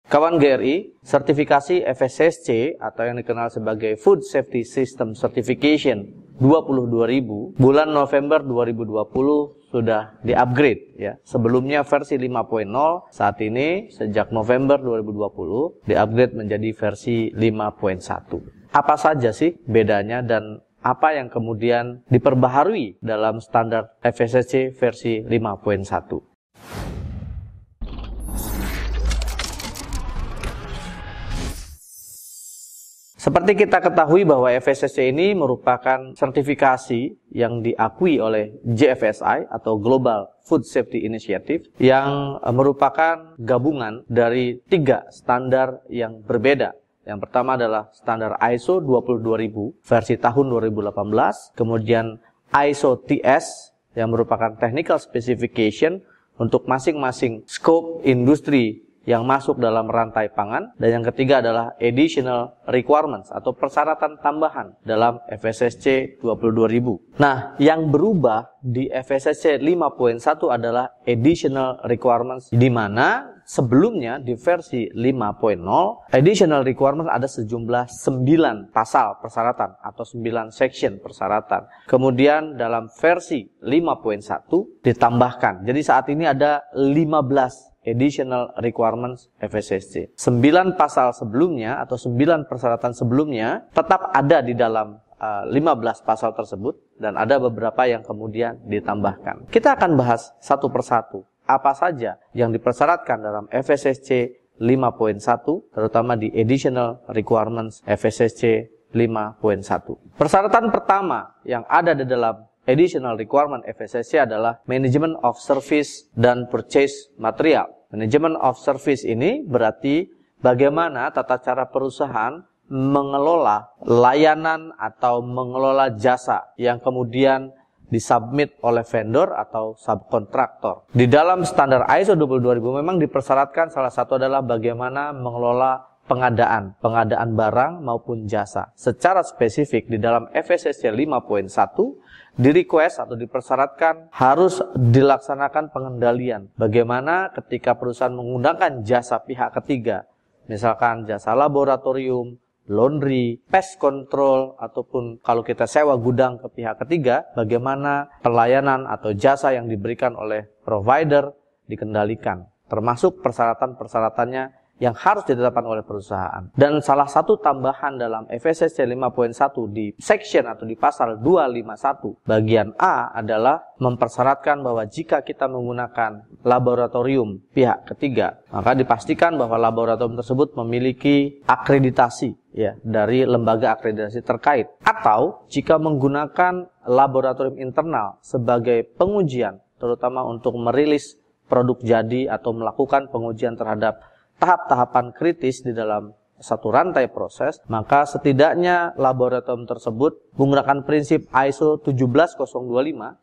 Kawan GRI, sertifikasi FSSC atau yang dikenal sebagai Food Safety System Certification 22.000 bulan November 2020 sudah di-upgrade ya. Sebelumnya versi 5.0, saat ini sejak November 2020 di-upgrade menjadi versi 5.1. Apa saja sih bedanya dan apa yang kemudian diperbaharui dalam standar FSSC versi 5.1? Seperti kita ketahui bahwa FSSC ini merupakan sertifikasi yang diakui oleh GFSI atau Global Food Safety Initiative yang merupakan gabungan dari 3 standar yang berbeda. Yang pertama adalah standar ISO 22000 versi tahun 2018, kemudian ISO TS yang merupakan Technical Specification untuk masing-masing scope industri yang masuk dalam rantai pangan, dan yang ketiga adalah Additional Requirements atau persyaratan tambahan dalam FSSC 22000. Nah, yang berubah di FSSC 5.1 adalah Additional Requirements, di mana sebelumnya di versi 5.0 Additional Requirements ada sejumlah 9 pasal persyaratan atau 9 section persyaratan. Kemudian dalam versi 5.1 ditambahkan. Jadi saat ini ada 15 Additional Requirements FSSC. 9 pasal sebelumnya atau 9 persyaratan sebelumnya tetap ada di dalam 15 pasal tersebut, dan ada beberapa yang kemudian ditambahkan. Kita akan bahas satu persatu apa saja yang dipersyaratkan dalam FSSC 5.1, terutama di Additional Requirements FSSC 5.1. Persyaratan pertama yang ada di dalam Additional Requirement FSSC adalah Management of Service dan Purchase Material. Management of Service ini berarti bagaimana tata cara perusahaan mengelola layanan atau mengelola jasa yang kemudian disubmit oleh vendor atau subkontraktor. Di dalam standar ISO 22000 memang dipersyaratkan salah satu adalah bagaimana mengelola pengadaan barang maupun jasa. Secara spesifik di dalam FSSC 5.1 di-request atau dipersyaratkan harus dilaksanakan pengendalian. Bagaimana ketika perusahaan menggunakan jasa pihak ketiga, misalkan jasa laboratorium, laundry, pest control, ataupun kalau kita sewa gudang ke pihak ketiga, bagaimana pelayanan atau jasa yang diberikan oleh provider dikendalikan, termasuk persyaratan-persyaratannya yang harus ditetapkan oleh perusahaan. Dan salah satu tambahan dalam FSSC 5.1 di section atau di pasal 251 bagian A adalah mempersyaratkan bahwa jika kita menggunakan laboratorium pihak ketiga, maka dipastikan bahwa laboratorium tersebut memiliki akreditasi ya dari lembaga akreditasi terkait, atau jika menggunakan laboratorium internal sebagai pengujian, terutama untuk merilis produk jadi atau melakukan pengujian terhadap tahap-tahapan kritis di dalam satu rantai proses, maka setidaknya laboratorium tersebut menggunakan prinsip ISO 17025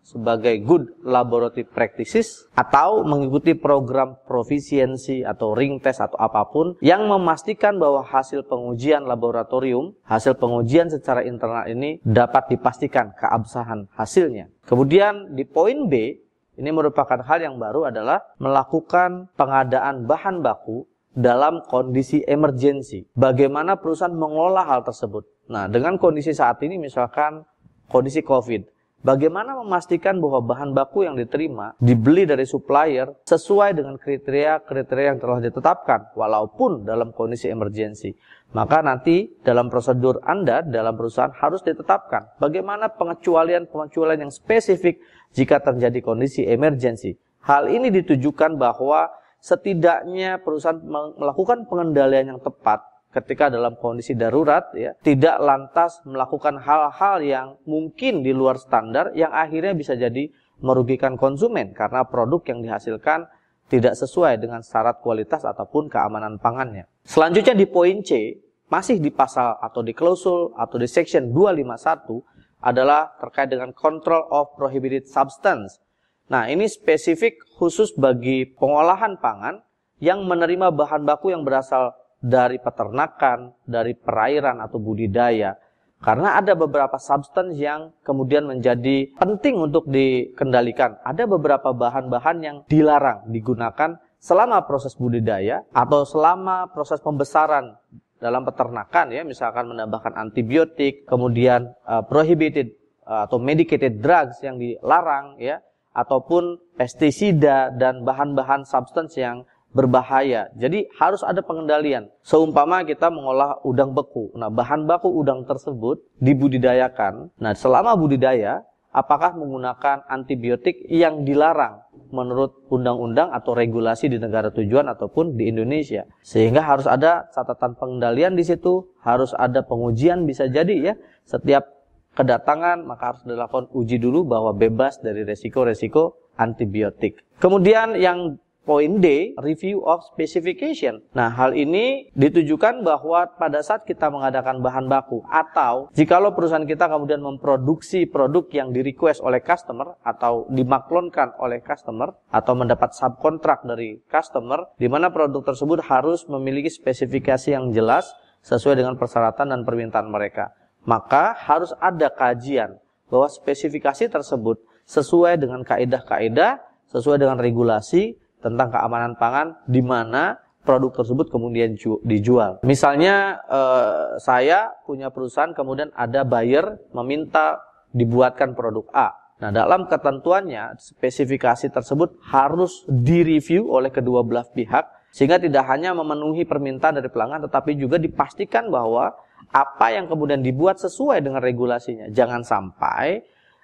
sebagai Good Laboratory Practices atau mengikuti program proficiency atau ring test atau apapun yang memastikan bahwa hasil pengujian laboratorium, hasil pengujian secara internal ini dapat dipastikan keabsahan hasilnya. Kemudian di poin B, ini merupakan hal yang baru adalah melakukan pengadaan bahan baku dalam kondisi emergensi. Bagaimana perusahaan mengelola hal tersebut? Nah, dengan kondisi saat ini misalkan kondisi COVID, bagaimana memastikan bahwa bahan baku yang diterima dibeli dari supplier sesuai dengan kriteria-kriteria yang telah ditetapkan walaupun dalam kondisi emergensi. Maka nanti dalam prosedur Anda dalam perusahaan harus ditetapkan bagaimana pengecualian yang spesifik jika terjadi kondisi emergensi. Hal ini ditujukan bahwa setidaknya perusahaan melakukan pengendalian yang tepat ketika dalam kondisi darurat, ya, tidak lantas melakukan hal-hal yang mungkin di luar standar yang akhirnya bisa jadi merugikan konsumen karena produk yang dihasilkan tidak sesuai dengan syarat kualitas ataupun keamanan pangannya. Selanjutnya di poin C, masih di pasal atau di klausul atau di section 251 adalah terkait dengan control of prohibited substance. Nah, ini spesifik khusus bagi pengolahan pangan yang menerima bahan baku yang berasal dari peternakan, dari perairan atau budidaya. Karena ada beberapa substance yang kemudian menjadi penting untuk dikendalikan. Ada beberapa bahan-bahan yang dilarang digunakan selama proses budidaya atau selama proses pembesaran dalam peternakan ya, misalkan menambahkan antibiotik, kemudian prohibited atau medicated drugs yang dilarang ya, ataupun pestisida dan bahan-bahan substance yang berbahaya. Jadi harus ada pengendalian. Seumpama kita mengolah udang beku. Nah, bahan baku udang tersebut dibudidayakan. Nah, selama budidaya, apakah menggunakan antibiotik yang dilarang menurut undang-undang atau regulasi di negara tujuan ataupun di Indonesia. Sehingga harus ada catatan pengendalian di situ, harus ada pengujian bisa jadi ya. Setiap kedatangan maka harus dilakukan uji dulu bahwa bebas dari resiko-resiko antibiotik. Kemudian yang poin D, review of specification. Nah, hal ini ditujukan bahwa pada saat kita mengadakan bahan baku atau jikalau perusahaan kita kemudian memproduksi produk yang di-request oleh customer atau dimaklonkan oleh customer atau mendapat subkontrak dari customer, di mana produk tersebut harus memiliki spesifikasi yang jelas sesuai dengan persyaratan dan permintaan mereka. Maka harus ada kajian bahwa spesifikasi tersebut sesuai dengan kaidah-kaidah, sesuai dengan regulasi tentang keamanan pangan di mana produk tersebut kemudian dijual. Misalnya saya punya perusahaan, kemudian ada buyer meminta dibuatkan produk A. Nah, dalam ketentuannya spesifikasi tersebut harus direview oleh kedua belah pihak sehingga tidak hanya memenuhi permintaan dari pelanggan tetapi juga dipastikan bahwa apa yang kemudian dibuat sesuai dengan regulasinya. Jangan sampai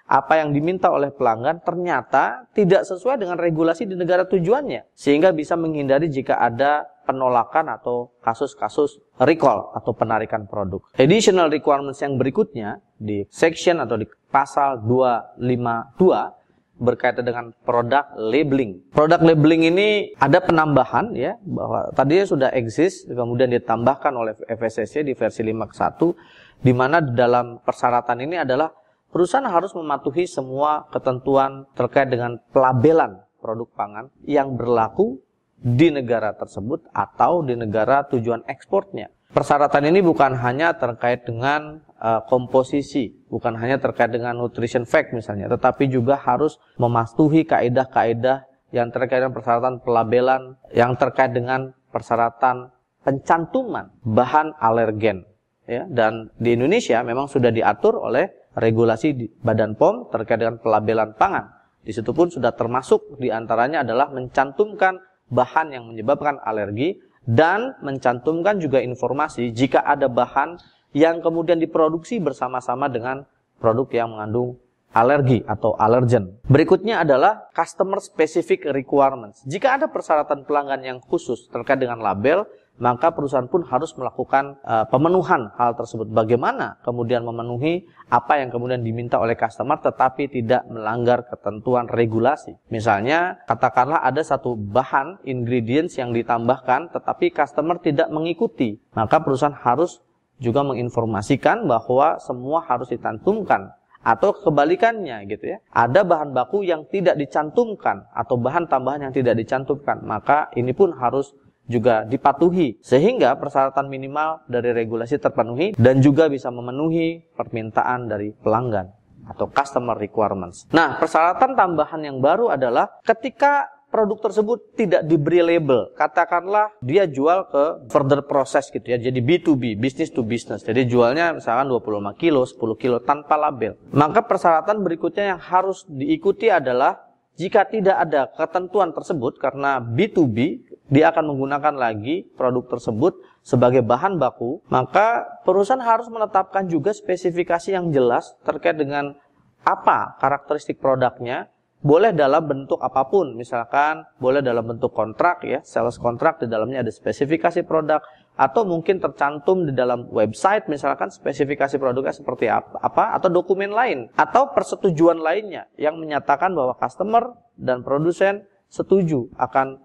apa yang diminta oleh pelanggan ternyata tidak sesuai dengan regulasi di negara tujuannya. Sehingga bisa menghindari jika ada penolakan atau kasus-kasus recall atau penarikan produk. Additional requirements yang berikutnya di section atau di pasal 252 berkaitan dengan product labeling. Product labeling ini ada penambahan ya, bahwa tadinya sudah exist kemudian ditambahkan oleh FSSC di versi 5.1 di mana dalam persyaratan ini adalah perusahaan harus mematuhi semua ketentuan terkait dengan pelabelan produk pangan yang berlaku di negara tersebut atau di negara tujuan ekspornya. Persyaratan ini bukan hanya terkait dengan komposisi, bukan hanya terkait dengan nutrition fact misalnya, tetapi juga harus mematuhi kaidah-kaidah yang terkait dengan persyaratan pelabelan, yang terkait dengan persyaratan pencantuman bahan alergen. Ya, dan di Indonesia memang sudah diatur oleh regulasi di Badan POM terkait dengan pelabelan pangan. Di situ pun sudah termasuk diantaranya adalah mencantumkan bahan yang menyebabkan alergi dan mencantumkan juga informasi jika ada bahan yang kemudian diproduksi bersama-sama dengan produk yang mengandung alergi atau allergen. Berikutnya adalah customer specific requirements. Jika ada persyaratan pelanggan yang khusus terkait dengan label, maka perusahaan pun harus melakukan pemenuhan hal tersebut. Bagaimana kemudian memenuhi apa yang kemudian diminta oleh customer tetapi tidak melanggar ketentuan regulasi. Misalnya, katakanlah ada satu bahan ingredients yang ditambahkan tetapi customer tidak mengikuti. Maka perusahaan harus juga menginformasikan bahwa semua harus dicantumkan. Atau kebalikannya gitu ya. Ada bahan baku yang tidak dicantumkan atau bahan tambahan yang tidak dicantumkan. Maka ini pun harus juga dipatuhi sehingga persyaratan minimal dari regulasi terpenuhi dan juga bisa memenuhi permintaan dari pelanggan atau customer requirements. Nah, persyaratan tambahan yang baru adalah ketika produk tersebut tidak diberi label, katakanlah dia jual ke further process gitu ya, jadi B2B, business to business, jadi jualnya misalkan 25 kilo, 10 kilo tanpa label. Maka persyaratan berikutnya yang harus diikuti adalah jika tidak ada ketentuan tersebut karena B2B, dia akan menggunakan lagi produk tersebut sebagai bahan baku, maka perusahaan harus menetapkan juga spesifikasi yang jelas terkait dengan apa karakteristik produknya, boleh dalam bentuk apapun, misalkan boleh dalam bentuk kontrak ya, sales kontrak, di dalamnya ada spesifikasi produk, atau mungkin tercantum di dalam website misalkan spesifikasi produknya seperti apa, atau dokumen lain, atau persetujuan lainnya yang menyatakan bahwa customer dan produsen setuju akan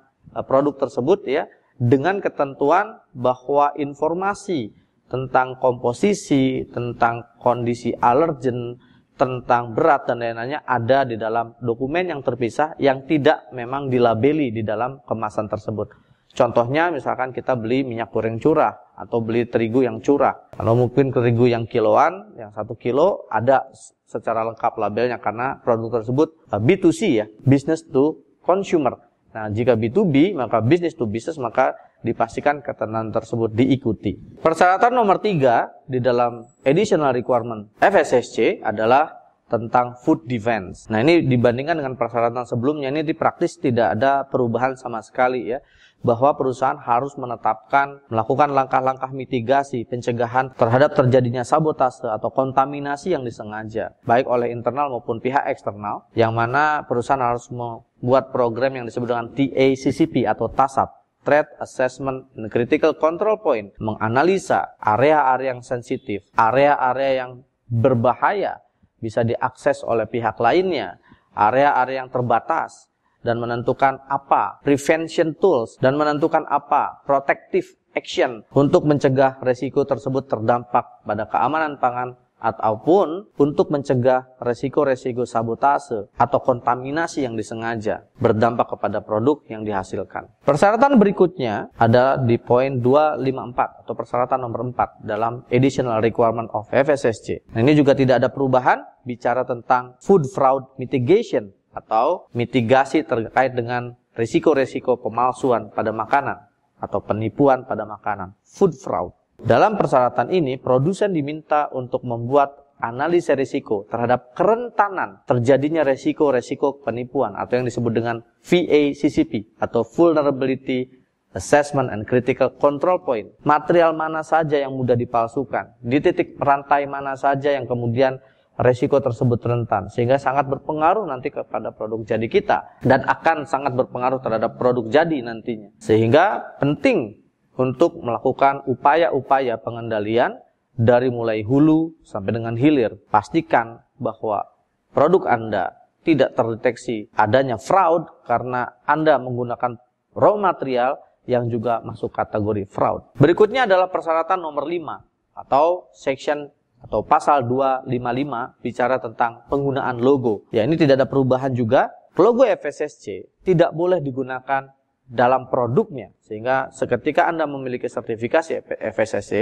produk tersebut ya, dengan ketentuan bahwa informasi tentang komposisi, tentang kondisi alergen, tentang berat dan lain-lainnya ada di dalam dokumen yang terpisah yang tidak memang dilabeli di dalam kemasan tersebut. Contohnya misalkan kita beli minyak goreng curah atau beli terigu yang curah. Kalau mungkin terigu yang kiloan, yang 1 kilo ada secara lengkap labelnya karena produk tersebut B2C ya, business to consumer. Nah, jika B2B, maka business to business, maka dipastikan ketentuan tersebut diikuti. Persyaratan nomor 3 di dalam additional requirement FSSC adalah tentang food defense. Nah, ini dibandingkan dengan persyaratan sebelumnya, ini di praktis tidak ada perubahan sama sekali ya, bahwa perusahaan harus melakukan langkah-langkah mitigasi, pencegahan terhadap terjadinya sabotase atau kontaminasi yang disengaja, baik oleh internal maupun pihak eksternal, yang mana perusahaan harus membuat program yang disebut dengan TACCP atau TASAP, Threat Assessment and Critical Control Point, menganalisa area-area yang sensitif, area-area yang berbahaya, bisa diakses oleh pihak lainnya, area-area yang terbatas, dan menentukan apa prevention tools, dan menentukan apa protective action untuk mencegah resiko tersebut terdampak pada keamanan pangan, ataupun untuk mencegah resiko-resiko sabotase atau kontaminasi yang disengaja berdampak kepada produk yang dihasilkan. Persyaratan berikutnya ada di poin 254 atau persyaratan nomor 4 dalam additional requirement of FSSC. Nah, ini juga tidak ada perubahan, bicara tentang food fraud mitigation atau mitigasi terkait dengan risiko-risiko pemalsuan pada makanan atau penipuan pada makanan, food fraud. Dalam persyaratan ini, produsen diminta untuk membuat analisa risiko terhadap kerentanan terjadinya risiko-risiko penipuan atau yang disebut dengan VACCP atau Vulnerability Assessment and Critical Control Point. Material mana saja yang mudah dipalsukan, di titik rantai mana saja yang kemudian resiko tersebut rentan, sehingga sangat berpengaruh nanti kepada produk jadi kita dan akan sangat berpengaruh terhadap produk jadi nantinya. Sehingga penting untuk melakukan upaya-upaya pengendalian dari mulai hulu sampai dengan hilir. Pastikan bahwa produk Anda tidak terdeteksi adanya fraud karena Anda menggunakan raw material yang juga masuk kategori fraud. Berikutnya adalah persyaratan nomor 5 atau section atau pasal 255 bicara tentang penggunaan logo. Ya, ini tidak ada perubahan juga. Logo FSSC tidak boleh digunakan dalam produknya, sehingga seketika Anda memiliki sertifikasi FSSC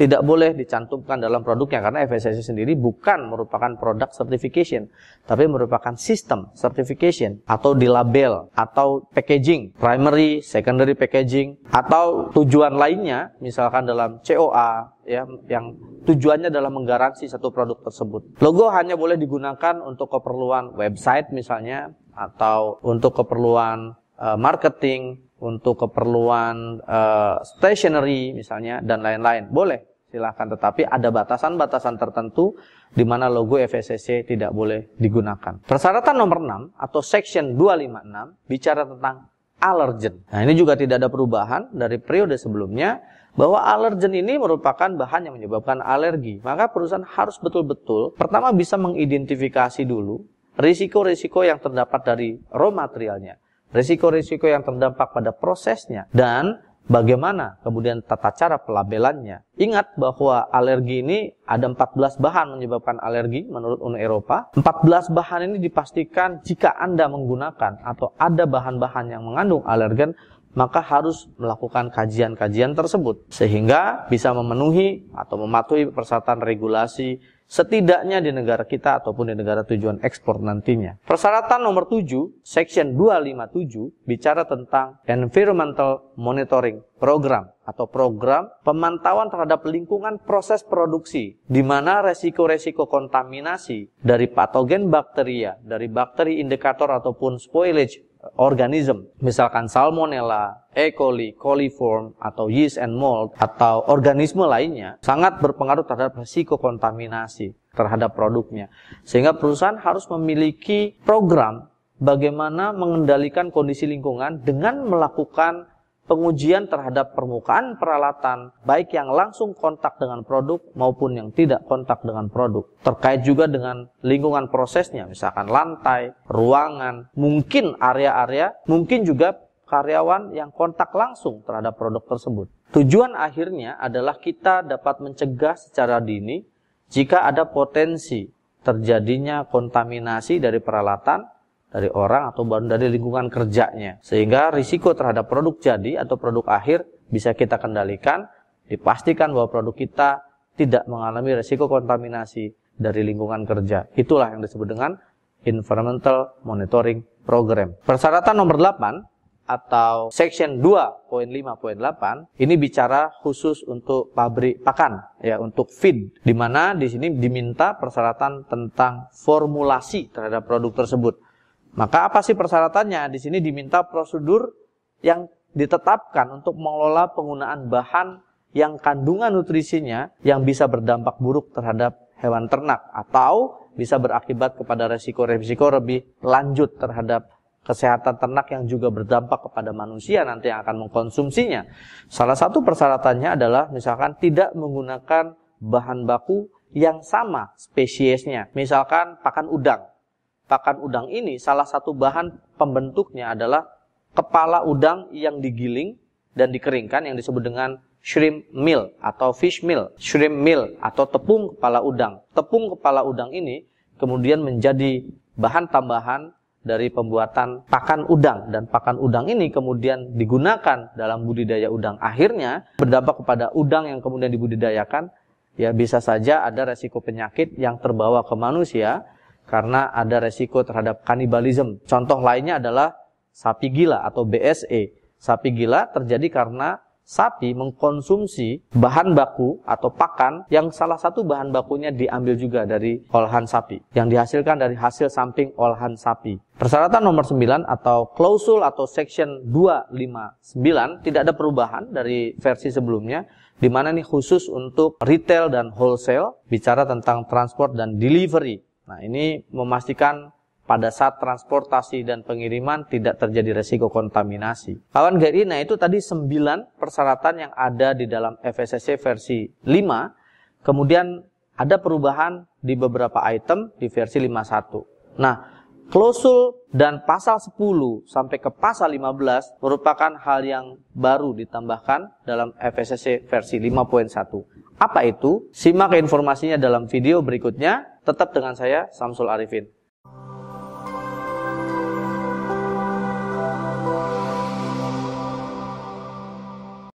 tidak boleh dicantumkan dalam produknya, karena FSSC sendiri bukan merupakan product certification, tapi merupakan sistem certification atau di label atau packaging, primary, secondary packaging, atau tujuan lainnya, misalkan dalam COA ya, yang tujuannya adalah menggaransi satu produk tersebut. Logo hanya boleh digunakan untuk keperluan website misalnya, atau untuk keperluan marketing, untuk keperluan stationery misalnya, dan lain-lain. Boleh, silahkan, tetapi ada batasan-batasan tertentu di mana logo FSSC tidak boleh digunakan. Persyaratan nomor 6 atau section 256 bicara tentang allergen. Nah, ini juga tidak ada perubahan dari periode sebelumnya, bahwa allergen ini merupakan bahan yang menyebabkan alergi. Maka perusahaan harus betul-betul pertama bisa mengidentifikasi dulu risiko-risiko yang terdapat dari raw materialnya, risiko-risiko yang terdampak pada prosesnya, dan bagaimana kemudian tata cara pelabelannya. Ingat bahwa alergi ini ada 14 bahan menyebabkan alergi menurut Uni Eropa. 14 bahan ini dipastikan jika Anda menggunakan atau ada bahan-bahan yang mengandung alergen, maka harus melakukan kajian-kajian tersebut sehingga bisa memenuhi atau mematuhi persyaratan regulasi setidaknya di negara kita ataupun di negara tujuan ekspor nantinya. Persyaratan nomor 7, section 257 bicara tentang environmental monitoring program atau program pemantauan terhadap lingkungan proses produksi, di mana resiko-resiko kontaminasi dari patogen bakteria, dari bakteri indikator ataupun spoilage organism, misalkan salmonella, E. coli, coliform, atau yeast and mold, atau organisme lainnya, sangat berpengaruh terhadap risiko kontaminasi terhadap produknya. Sehingga perusahaan harus memiliki program bagaimana mengendalikan kondisi lingkungan dengan melakukan pengujian terhadap permukaan peralatan, baik yang langsung kontak dengan produk maupun yang tidak kontak dengan produk. Terkait juga dengan lingkungan prosesnya, misalkan lantai, ruangan, mungkin area-area, mungkin juga karyawan yang kontak langsung terhadap produk tersebut. Tujuan akhirnya adalah kita dapat mencegah secara dini jika ada potensi terjadinya kontaminasi dari peralatan, dari orang atau dari lingkungan kerjanya, sehingga risiko terhadap produk jadi atau produk akhir bisa kita kendalikan, dipastikan bahwa produk kita tidak mengalami risiko kontaminasi dari lingkungan kerja. Itulah yang disebut dengan environmental monitoring program. Persyaratan nomor 8 atau Section 2.5.8 ini bicara khusus untuk pabrik pakan, ya, untuk feed, di mana di sini diminta persyaratan tentang formulasi terhadap produk tersebut. Maka apa sih persyaratannya? Di sini diminta prosedur yang ditetapkan untuk mengelola penggunaan bahan yang kandungan nutrisinya yang bisa berdampak buruk terhadap hewan ternak atau bisa berakibat kepada resiko-resiko lebih lanjut terhadap kesehatan ternak yang juga berdampak kepada manusia nanti yang akan mengkonsumsinya. Salah satu persyaratannya adalah misalkan tidak menggunakan bahan baku yang sama spesiesnya. Misalkan pakan udang. Pakan udang ini salah satu bahan pembentuknya adalah kepala udang yang digiling dan dikeringkan yang disebut dengan shrimp meal atau fish meal. Shrimp meal atau tepung kepala udang. Tepung kepala udang ini kemudian menjadi bahan tambahan dari pembuatan pakan udang, dan pakan udang ini kemudian digunakan dalam budidaya udang. Akhirnya berdampak kepada udang yang kemudian dibudidayakan, ya bisa saja ada resiko penyakit yang terbawa ke manusia karena ada resiko terhadap kanibalisme. Contoh lainnya adalah sapi gila atau BSE. Sapi gila terjadi karena sapi mengkonsumsi bahan baku atau pakan yang salah satu bahan bakunya diambil juga dari olahan sapi, yang dihasilkan dari hasil samping olahan sapi. Persyaratan nomor 9 atau klausul atau section 259 tidak ada perubahan dari versi sebelumnya, di mana nih khusus untuk retail dan wholesale, bicara tentang transport dan delivery. Nah, ini memastikan pada saat transportasi dan pengiriman tidak terjadi resiko kontaminasi. Kawan GRI, nah itu tadi 9 persyaratan yang ada di dalam FSSC versi 5. Kemudian ada perubahan di beberapa item di versi 51. Nah, klausul dan pasal 10 sampai ke pasal 15 merupakan hal yang baru ditambahkan dalam FSSC versi 5.1. Apa itu? Simak informasinya dalam video berikutnya. Tetap dengan saya, Samsul Arifin.